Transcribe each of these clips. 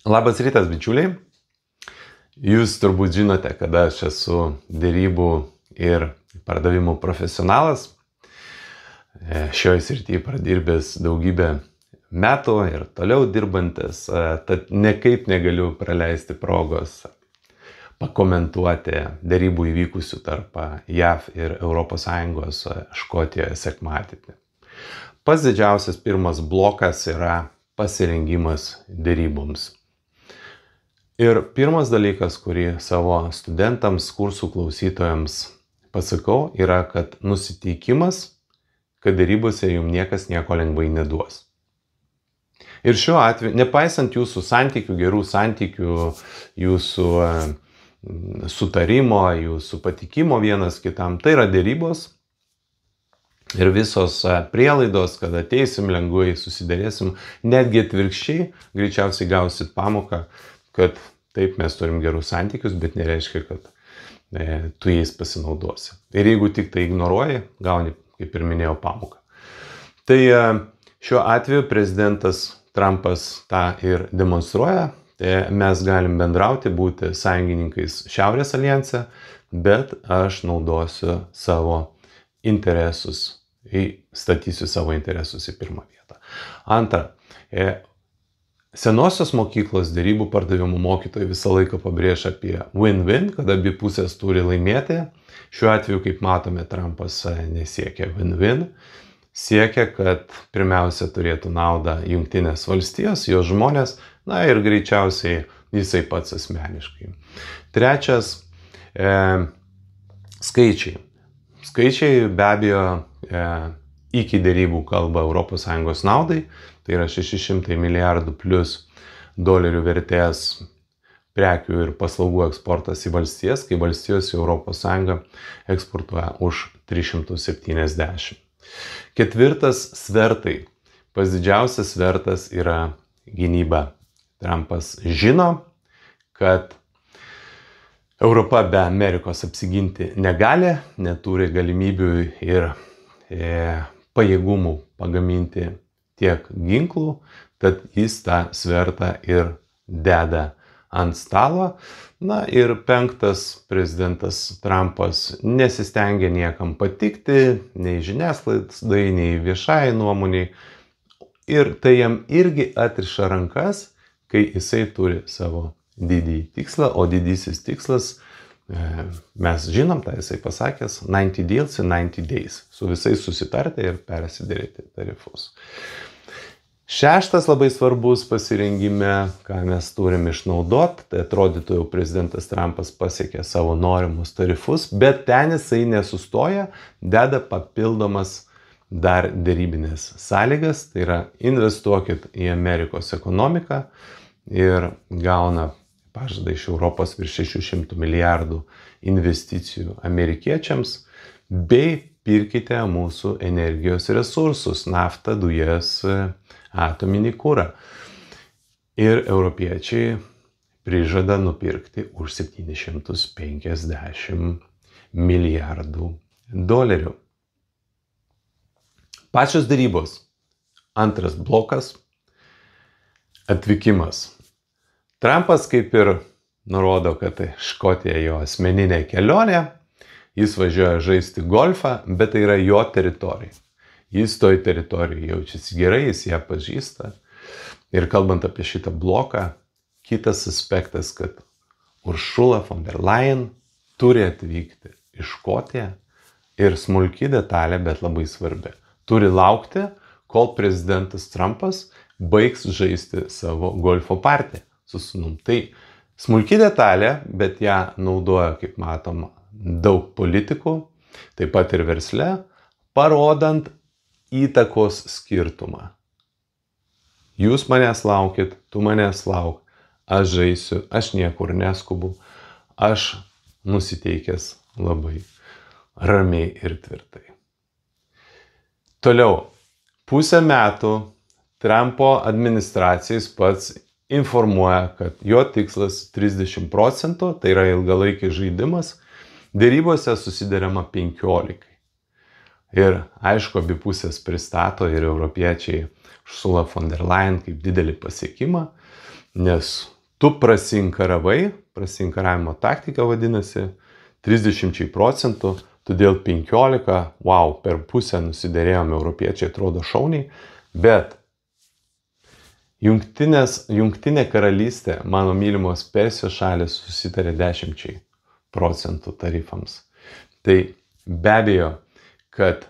Labas rytas, bičiuliai. Jūs turbūt žinote, kad aš esu dėrybų ir pardavimų profesionalas. Šioje srityje pradirbęs daugybę metų ir toliau dirbantis, tad nekaip negaliu praleisti progos pakomentuoti dėrybų įvykusių tarp JAV ir ES Škotijoje sekmadienį. Pats didžiausias pirmas blokas yra pasirengimas dėryboms. Ir pirmas dalykas, kurį savo studentams, kursų klausytojams pasakau, yra, kad nusiteikimas, kad dėrybose jums niekas nieko lengvai neduos. Ir šiuo atveju, nepaisant jūsų santykių, gerų santykių, jūsų sutarimo, jūsų patikimo vienas kitam, tai yra dėrybos. Ir visos prielaidos, kad ateisim lengvai, susiderėsim, netgi atvirkščiai, greičiausiai gausit pamoką, kad taip mes turim gerus santykius, bet nereiškia, kad tu jais pasinaudosi. Ir jeigu tik tai ignoruoji, gauni, kaip ir minėjau, pamoką. Tai šiuo atveju prezidentas Trumpas tą ir demonstruoja. Mes galim bendrauti, būti sąjungininkais Šiaurės alijanse, bet aš naudosiu savo interesus, statysiu savo interesus į pirmą vietą. Antra, senosios mokyklos dėrybų pardavimų mokytojai visą laiką pabrėžia apie win-win, kad abi pusės turi laimėti. Šiuo atveju, kaip matome, Trumpas nesiekia win-win. Siekia, kad pirmiausia turėtų naudą Jungtinės valstijos, jos žmonės, na ir greičiausiai jisai pats asmeniškai. Trečias, skaičiai. Skaičiai be abejo iki dėrybų kalba ES naudai, tai yra 600 milijardų plus dolerių vertės prekių ir paslaugų eksportas į valstijas, kai valstijos į ES eksportuoja už 370. Ketvirtas, svertai. Pats didžiausias svertas yra gynyba. Trumpas žino, kad Europa be Amerikos apsiginti negali, neturi galimybių ir pajėgumų pagaminti tiek ginklų, tad jis tą svertą ir deda ant stalo. Na ir penktas, prezidentas Trumpas nesistengia niekam patikti, nei žiniasklaidai, nei viešai nuomoniai. Ir tai jam irgi atriša rankas, kai jisai turi savo didįjį tikslą, o didysis tikslas, mes žinom, tai jisai pasakęs, 90 deals in 90 days. Su visais susitarti ir persiderėti tarifus. Šeštas labai svarbus pasirengime, ką mes turim išnaudoti, tai atrodytų jau prezidentas Trumpas pasiekė savo norimus tarifus, bet ten jisai nesustoja, deda papildomas dar dėrybinės sąlygas, tai yra investuokit į Amerikos ekonomiką ir gauna pažadą iš Europos virš 600 milijardų investicijų amerikiečiams, bei pirkite mūsų energijos resursus, naftą, dujas, atominį kurą. Ir europiečiai prižada nupirkti už 750 milijardų dolerių. Pačios dėrybos. Antras blokas – atvykimas. Trumpas kaip ir nurodo, kad Škotija jo asmeninė kelionė, jis važiuoja žaisti golfą, bet tai yra jo teritorija. Jis toj teritorijoje jaučiasi gerai, jis ją pažįsta. Ir kalbant apie šitą bloką, kitas aspektas, kad Ursula von der Leyen turi atvykti į Škotiją ir smulki detalė, bet labai svarbi. Turi laukti, kol prezidentas Trumpas baigs žaisti savo golfo partiją su sūnum. Tai smulki detalė, bet ją naudoja, kaip matom, daug politikų, taip pat ir versle, parodant įtakos skirtumą. Jūs manęs laukit, tu manęs lauk, aš žaisiu, aš niekur neskubu, aš nusiteikęs labai ramiai ir tvirtai. Toliau, pusę metų Trumpo administracijais pats informuoja, kad jo tikslas 30%, tai yra ilgalaikis žaidimas, dėrybose susideriama 15%. Ir aišku, abi pusės pristato ir europiečiai Ursula von der Leyen kaip didelį pasiekimą. Nes tu prasinkaravimo taktika vadinasi 30%, todėl 15, wow, per pusę nusiderėjome, europiečiai atrodo šauniai, bet Jungtinė karalystė, mano mylimos Persijos šalis, susitarė 10% tarifams. Tai be abejo, kad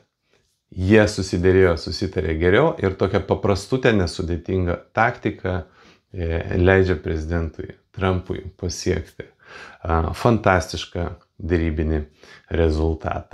jie susitarė geriau ir tokia paprastutė nesudėtinga taktika leidžia prezidentui Trumpui pasiekti fantastišką derybinį rezultatą.